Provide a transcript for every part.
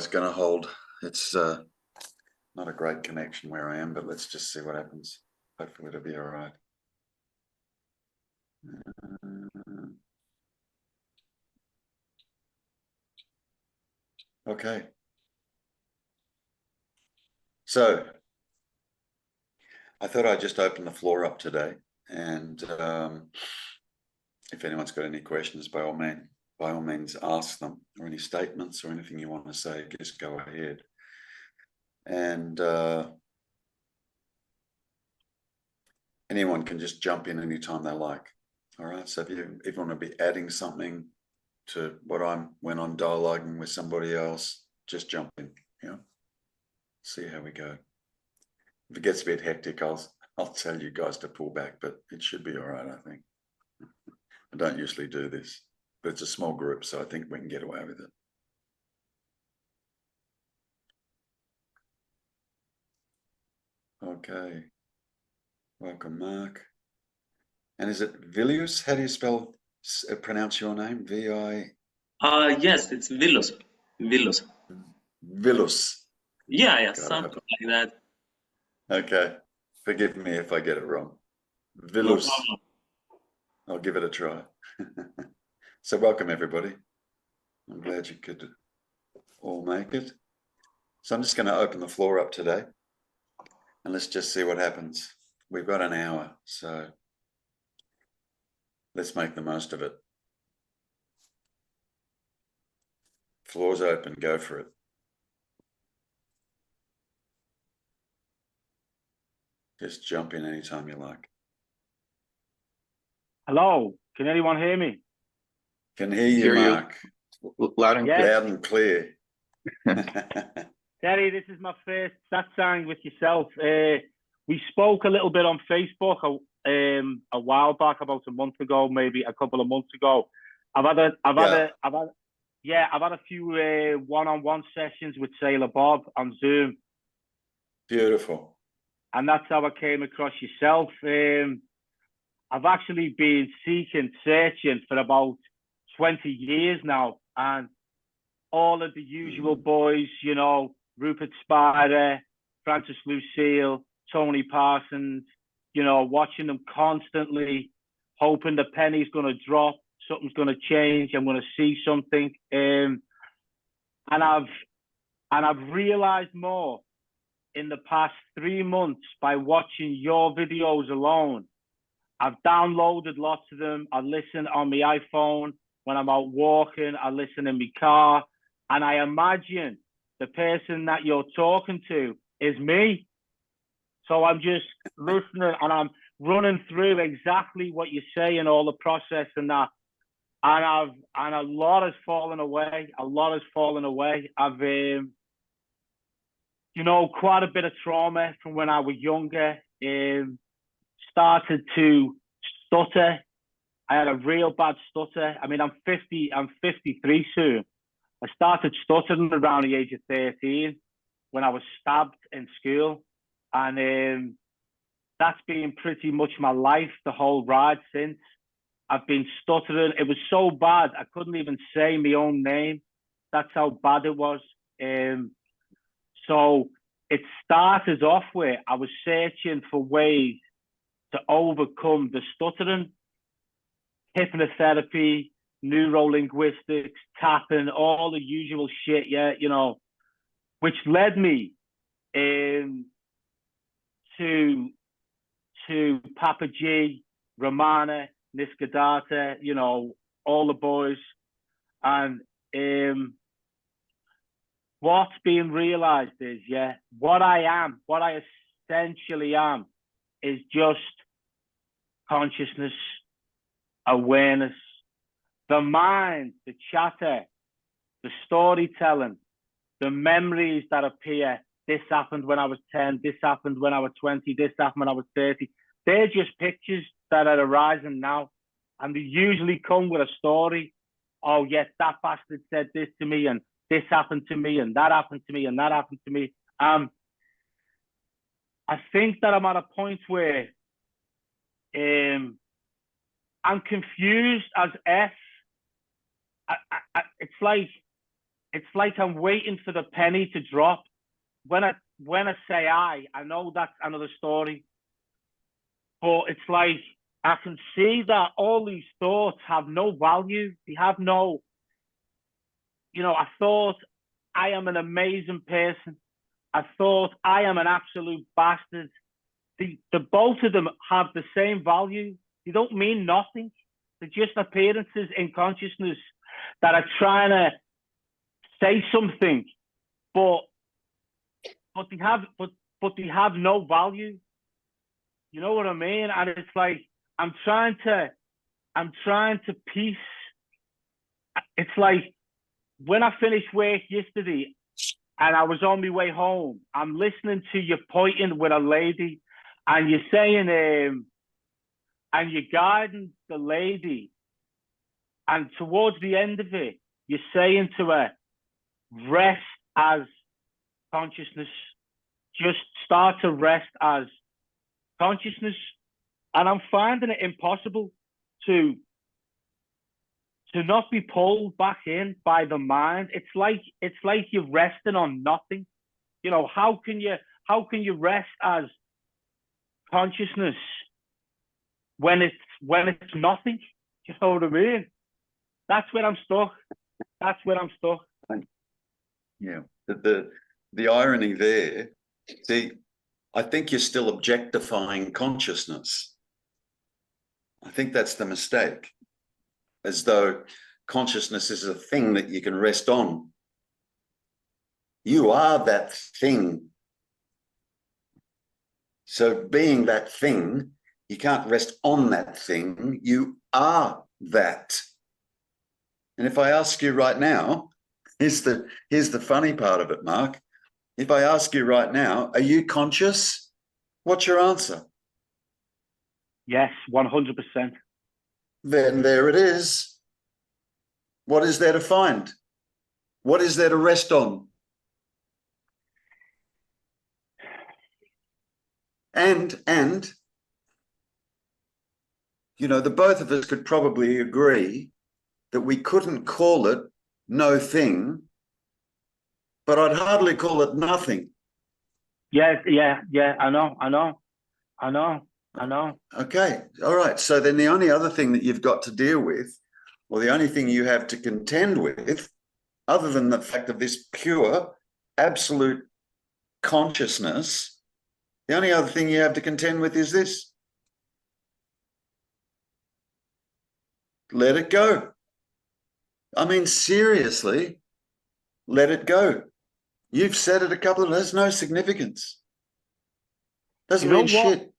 going to hold. It's not a great connection where I am, but let's just see what happens. Hopefully it'll be all right. Okay. So I thought I'd just open the floor up today, and if anyone's got any questions, by all means ask them, or any statements or anything you want to say, just go ahead. And anyone can just jump in anytime they like. All right. So if you want to be adding something to when I'm dialoguing with somebody else, just jump in. See how we go. If it gets a bit hectic, I'll tell you guys to pull back, but it should be all right, I think. I don't usually do this, but it's a small group, so I think we can get away with it. Okay. Welcome, Mark. And is it Vilius? How do you pronounce your name? V-I? Yes, it's Vilus. Vilus. Vilus. Yeah, something like that. Okay. Forgive me if I get it wrong. Vilus. No problem. I'll give it a try. So welcome, everybody. I'm glad you could all make it. So I'm just going to open the floor up today, and let's just see what happens. We've got an hour, so let's make the most of it. Floor's open, go for it. Just jump in anytime you like. Hello, can anyone hear me? Can hear you, Mark. Loud and clear. Loud and clear. Terry, this is my first Satsang with yourself. We spoke a little bit on Facebook a while back, about a month ago, maybe a couple of months ago. I've had a few one-on-one sessions with Sailor Bob on Zoom. Beautiful. And that's how I came across yourself. I've actually been searching for about 20 years now, and all of the usual boys, Rupert Spider, Francis Lucille, Tony Parsons, watching them constantly, hoping the penny's going to drop, something's going to change, I'm going to see something. And I've realized more in the past 3 months by watching your videos alone. I've downloaded lots of them. I listen on my iPhone when I'm out walking. I listen in my car. And I imagine the person that you're talking to is me. So I'm just listening, and I'm running through exactly what you say and all the process and that. And a lot has fallen away. A lot has fallen away. I've quite a bit of trauma from when I was younger. Started to stutter. I had a real bad stutter. I mean, I'm 53 soon. I started stuttering around the age of 13 when I was stabbed in school. And that's been pretty much my life, the whole ride since. I've been stuttering. It was so bad, I couldn't even say my own name. That's how bad it was. So it started off where I was searching for ways to overcome the stuttering, hypnotherapy, neuro-linguistics, tapping, all the usual shit, which led me to Papa G, Romana, Niscadata, all the boys. And what's being realized is, what I essentially am is just consciousness, awareness, the mind, the chatter, the storytelling, the memories that appear. This happened when I was 10, this happened when I was 20, this happened when I was 30. They're just pictures that are arising now. And they usually come with a story. Oh, yes, that bastard said this to me, and this happened to me, and that happened to me, and that happened to me. I think that I'm at a point where I'm confused as F. It's like it's like I'm waiting for the penny to drop. When I say I know that's another story, but it's like I can see that all these thoughts have no value. They have no, I thought I am an amazing person. I thought I am an absolute bastard. The both of them have the same value. They don't mean nothing. They're just appearances in consciousness that are trying to say something, but they have no value. You know what I mean? And it's like I'm trying to piece. It's like when I finished work yesterday and I was on my way home, I'm listening to you pointing with a lady, and you're saying, and you're guiding the lady, and towards the end of it, you're saying to her, rest as consciousness. Just start to rest as consciousness. And I'm finding it impossible to not be pulled back in by the mind. It's like you're resting on nothing. How can you rest as consciousness when it's nothing? You know what I mean? That's where I'm stuck. Yeah. The irony there, see, I think you're still objectifying consciousness. I think that's the mistake. As though consciousness is a thing that you can rest on. You are that thing. So being that thing, you can't rest on that thing. You are that. And if I ask you right now, here's the funny part of it, Mark. If I ask you right now, are you conscious? What's your answer? Yes, 100%. Then there it is. What is there to find? What is there to rest on? And the both of us could probably agree that we couldn't call it no thing, but I'd hardly call it nothing. Yeah, I know. Okay, all right. So then the only other thing that you've got to deal with, or the only thing you have to contend with, other than the fact of this pure, absolute consciousness, the only other thing you have to contend with is this. Let it go. I mean, seriously, let it go. You've said it a couple of times, there's no significance. Doesn't mean shit.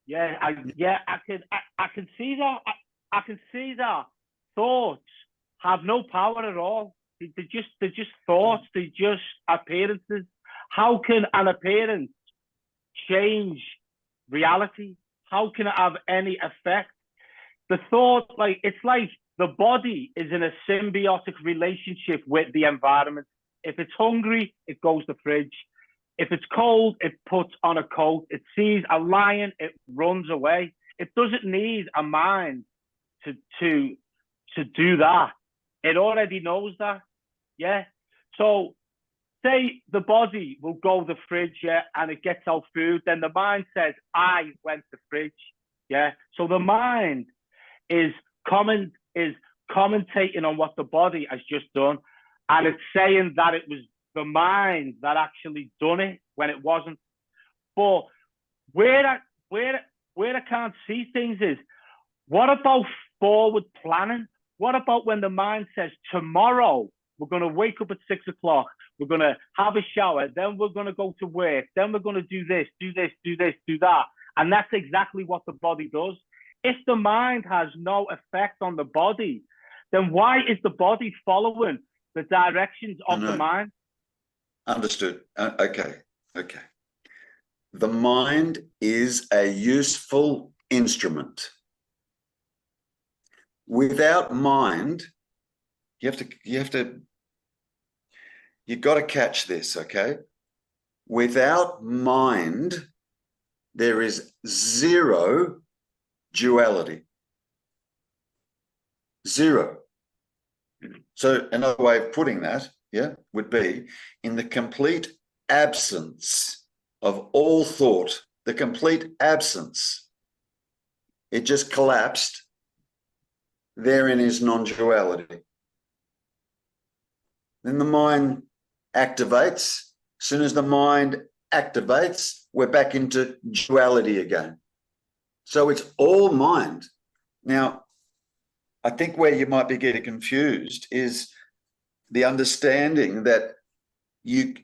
Yeah, I can see that. I can see that thoughts have no power at all. They're just thoughts. They're just appearances. How can an appearance change reality? How can it have any effect? The thought, it's like the body is in a symbiotic relationship with the environment. If it's hungry, it goes to the fridge. If it's cold, it puts on a coat. It sees a lion, it runs away. It doesn't need a mind to do that. It already knows that. Yeah. So say the body will go to the fridge, yeah, and it gets out food. Then the mind says, I went to the fridge. Yeah. So the mind is commentating on what the body has just done. And it's saying that it was the mind that actually done it when it wasn't. But where I can't see things is, what about forward planning? What about when the mind says, tomorrow we're going to wake up at 6 o'clock, we're going to have a shower, then we're going to go to work, then we're going to do this, do that. And that's exactly what the body does. If the mind has no effect on the body, then why is the body following the directions of the mind? Understood. Okay. The mind is a useful instrument. Without mind, you've got to catch this, okay? Without mind, there is zero duality. Zero. So another way of putting that, yeah, would be in the complete absence of all thought, the complete absence. It just collapsed. Therein is non-duality. Then the mind activates. As soon as the mind activates, we're back into duality again. So it's all mind. Now, I think where you might be getting confused is the understanding that you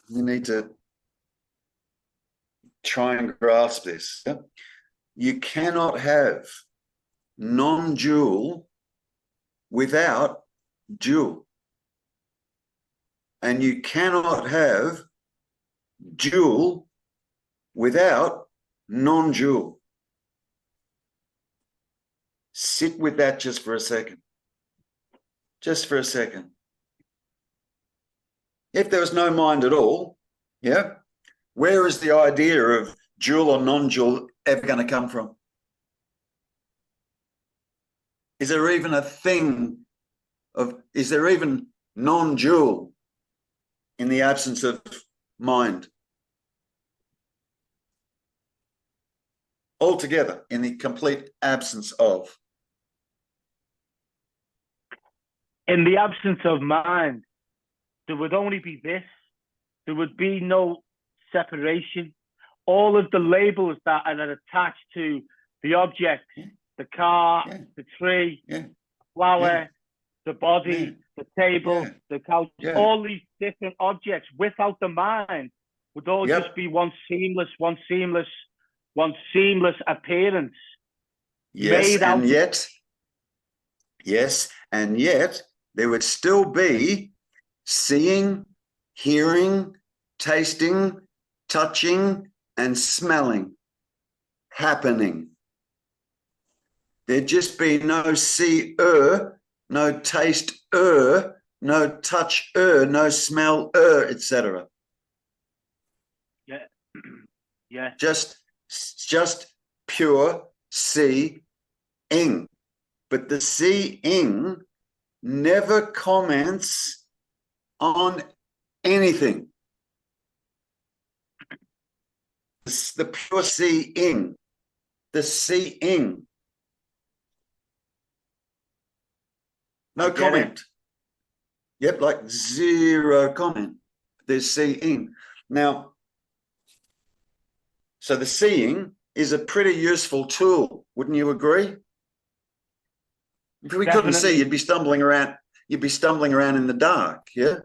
need to try and grasp this. You cannot have non-dual without dual. And you cannot have dual without non-dual. Sit with that just for a second. Just for a second. If there was no mind at all, yeah, where is the idea of dual or non-dual ever going to come from? Is there even a thing of, is there even non-dual in the absence of mind? Altogether, in the complete absence of. In the absence of mind, there would only be this. There would be no separation. All of the labels that are attached to the object, the car, the tree, the flower, the body, the table, the couch, all these different objects without the mind would all just be one seamless appearance. Yes, and yet there would still be seeing, hearing, tasting, touching, and smelling happening. There'd just be no see, no taste, no touch, no smell, etc. Yeah, yeah. Just pure seeing. But the seeing never comments on anything. The pure seeing, the seeing. No comment. Yep, like zero comment. There's seeing. Now, so the seeing is a pretty useful tool, wouldn't you agree? If we couldn't see, you'd be stumbling around. You'd be stumbling around in the dark. Yeah.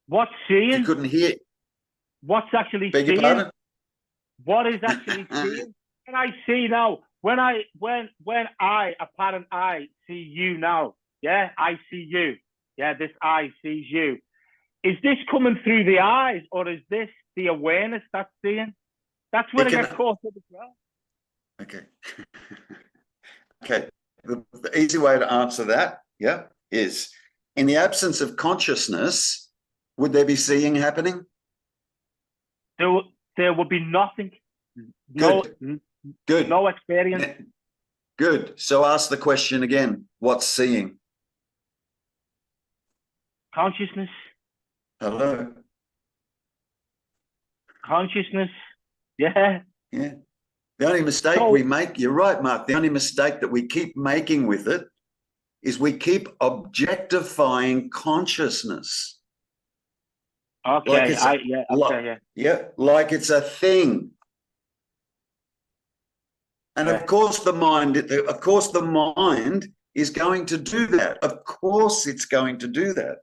What's seeing? You couldn't hear. What's actually Beg your seeing? pardon? What is actually seeing? When I see now, when apparent I see you now, yeah, I see you. Yeah, this eye sees you. Is this coming through the eyes, or is this the awareness that's seeing? That's where I get caught up as well. Okay. Okay. The easy way to answer that, yeah, is in the absence of consciousness, would there be seeing happening? There would be nothing. Good. Good. No experience. Good. So ask the question again. What's seeing? Consciousness. Hello. Consciousness. Yeah. Yeah. The only mistake we make, you're right, Mark, the only mistake that we keep making with it is we keep objectifying consciousness. Okay. Like it's a thing. And of course the mind is going to do that. Of course it's going to do that.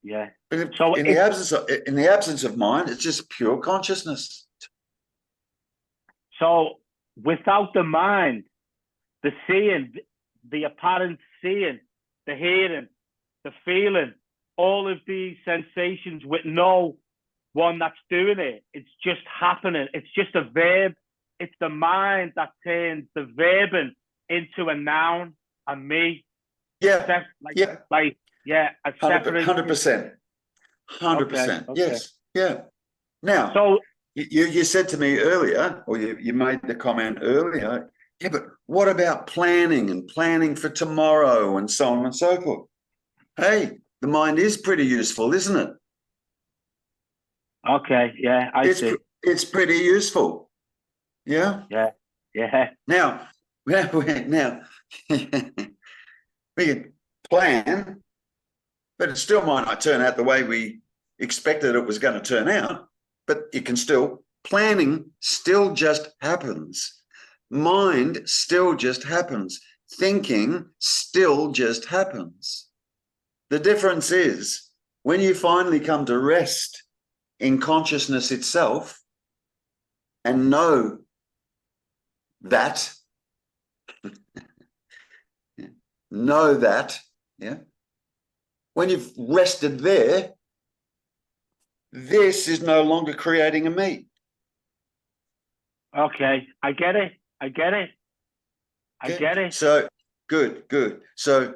Yeah. But So in the absence of mind, it's just pure consciousness. So without the mind, the seeing, the apparent seeing, the hearing, the feeling, all of these sensations with no one that's doing it, it's just happening. It's just a verb. It's the mind that turns the verbing into a noun, a me. Yeah. A separate 100%. 100%. Okay. Yes. Yeah. Now, so you said to me earlier, or you made the comment earlier, Yeah, but what about planning and planning for tomorrow and so on and so forth? Hey, the mind is pretty useful, isn't it? Okay, yeah, I see. It's pretty useful. Yeah. Yeah, yeah. Now, now we can plan, but it still might not turn out the way we expected it was going to turn out. But you can still, planning still just happens. Mind still just happens. Thinking still just happens. The difference is when you finally come to rest in consciousness itself and know that, yeah. When you've rested there, this is no longer creating a me. Okay, I get it. I get it. I get it. So good. So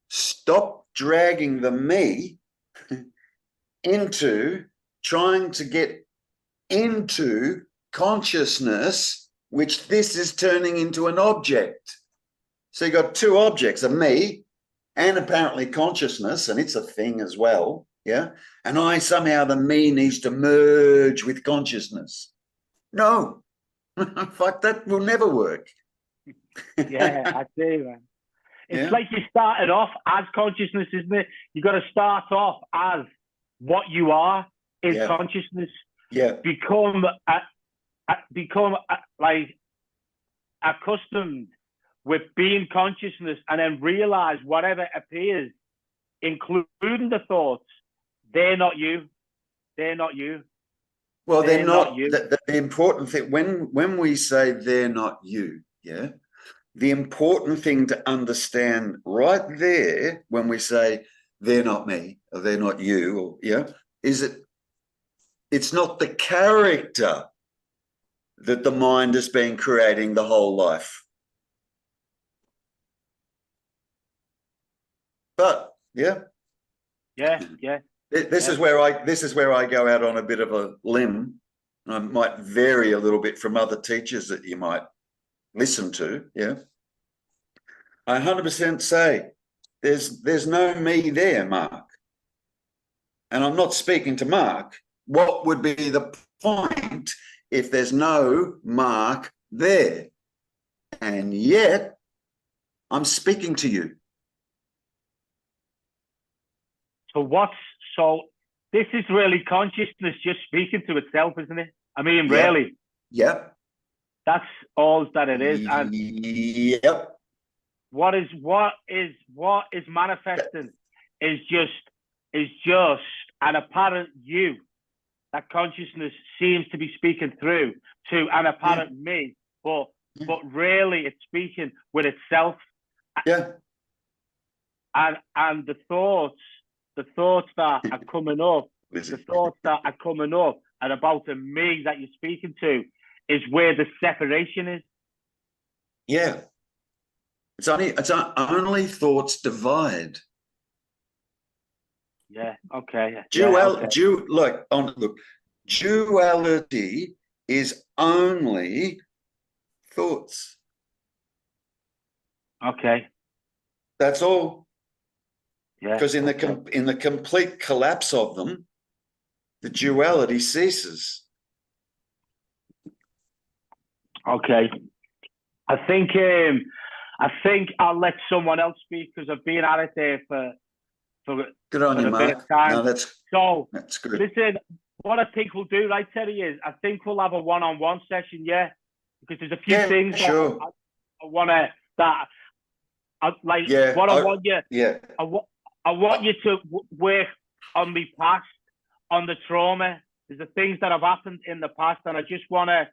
stop dragging the me into trying to get into consciousness, which this is turning into an object. So you got two objects, a me and apparently consciousness, and it's a thing as well. Yeah. And somehow the me needs to merge with consciousness. No, fuck, that will never work. Yeah, I see, man. It's like you started off as consciousness, isn't it? You got to start off as what you are is consciousness. Yeah. Become like accustomed with being consciousness, and then realize whatever appears, including the thoughts, they're not you. They're not you. Well, they're not you. The important thing, when we say they're not you, yeah, the important thing to understand right there when we say they're not me or they're not you, or is that it's not the character that the mind has been creating the whole life. But this is where I go out on a bit of a limb. I might vary a little bit from other teachers that you might listen to. Yeah, I 100% say there's no me there, Mark. And I'm not speaking to Mark. What would be the point if there's no Mark there? And yet I'm speaking to you. So this is really consciousness just speaking to itself, isn't it? I mean, really. Yep. That's all that it is. And yep. What is manifesting is just an apparent you that consciousness seems to be speaking through to an apparent me, but really it's speaking with itself. Yeah. And the thoughts that are coming up, and about the me that you're speaking to is where the separation is. Yeah. It's only thoughts divide. Yeah. Okay. Look, duality is only thoughts. Okay. That's all. Yeah. Because in the complete collapse of them, the duality ceases. Okay. I think I'll let someone else speak because I've been at it there for good on you, Mark. No, that's good. Listen, what I think we'll do, right, Terry, is I think we'll have a one-on-one session, because there's a few things sure. I want you to work on the past, on the trauma. There's the things that have happened in the past, and I just want a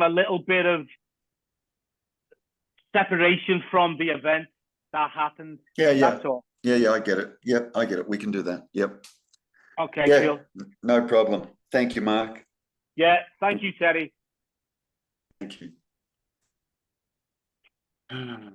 little bit of separation from the event that happened. That's all. Yeah, I get it. Yep, I get it. We can do that. Yep. Okay, cool. No problem. Thank you, Mark. Yeah, thank you, Terry. Thank you. Can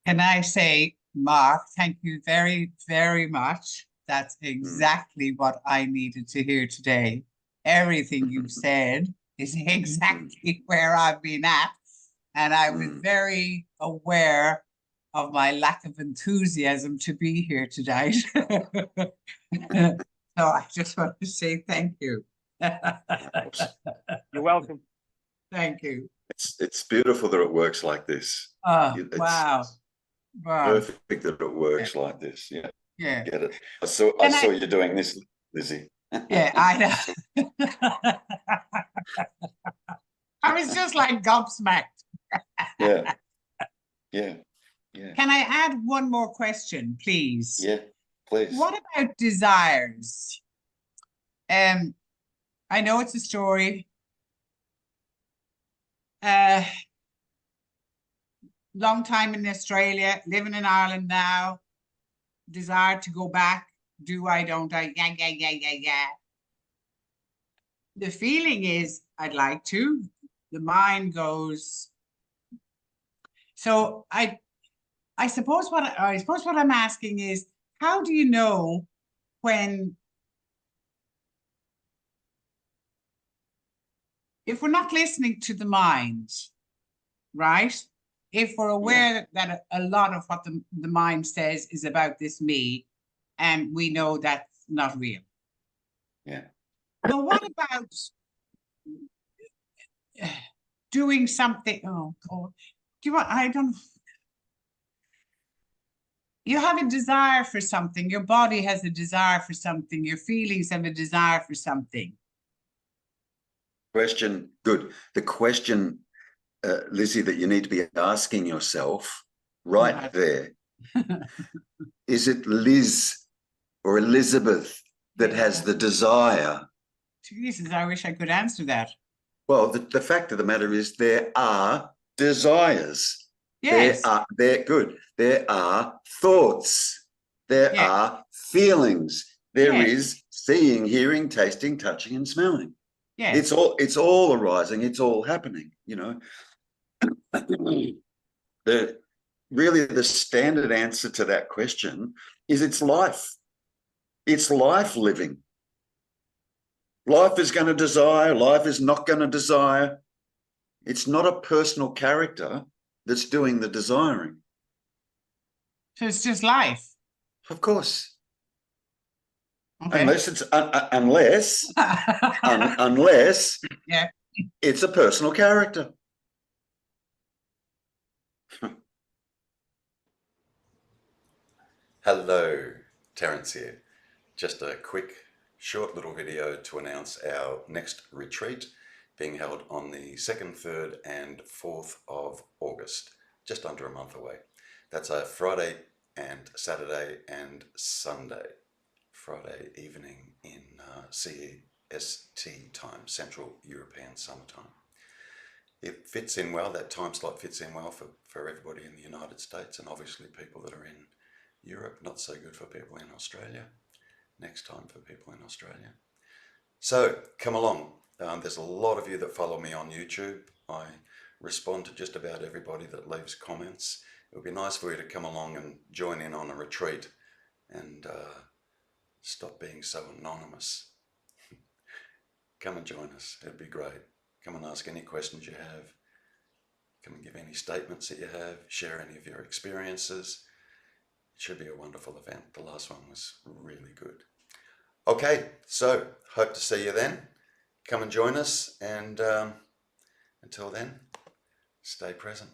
I say, Mark, thank you very, very much. That's exactly what I needed to hear today. Everything you've said is exactly where I've been at. And I was very aware of my lack of enthusiasm to be here tonight. So I just want to say thank you. You're welcome. Thank you. It's beautiful that it works like this. Oh, It's wow. Wow. perfect that it works like this. Yeah, Yeah. get it. I saw you doing this, Lizzie. Yeah, I know. I was just like gobsmacked. Yeah. Yeah. Yeah. Can I add one more question, please? Yeah, please. What about desires? I know it's a story. Long time in Australia, living in Ireland now. Desire to go back. Do I, don't I? Yeah. The feeling is I'd like to. The mind goes. So I suppose what I'm asking is, how do you know when, if we're not listening to the mind, right? If we're aware that a lot of what the mind says is about this me, and we know that's not real. Yeah. But what about doing something? Oh God, do you want? I don't. You have a desire for something. Your body has a desire for something. Your feelings have a desire for something. Question, good. The question, Lizzie, that you need to be asking yourself right there, is it Liz or Elizabeth that has the desire? Jesus, I wish I could answer that. Well, the fact of the matter is there are desires. Yes. They're good. There are thoughts. There are feelings. There is seeing, hearing, tasting, touching, and smelling. Yes. It's all arising. It's all happening. You know, the standard answer to that question is it's life. It's life living. Life is going to desire. Life is not going to desire. It's not a personal character that's doing the desiring. So it's just life. Of course. Okay. Unless it's unless it's a personal character. Hello, Terrence here. Just a quick, short little video to announce our next retreat being held on the 2nd, 3rd and 4th of August, just under a month away. That's a Friday and Saturday and Sunday. Friday evening in CEST time, Central European Summertime. It fits in well, that time slot fits in well for everybody in the United States, and obviously people that are in Europe, not so good for people in Australia. Next time for people in Australia. So come along. There's a lot of you that follow me on YouTube. I respond to just about everybody that leaves comments. It would be nice for you to come along and join in on a retreat and stop being so anonymous. Come and join us. It'd be great. Come and ask any questions you have. Come and give any statements that you have. Share any of your experiences. It should be a wonderful event. The last one was really good. Okay, so hope to see you then. Come and join us, and until then, stay present.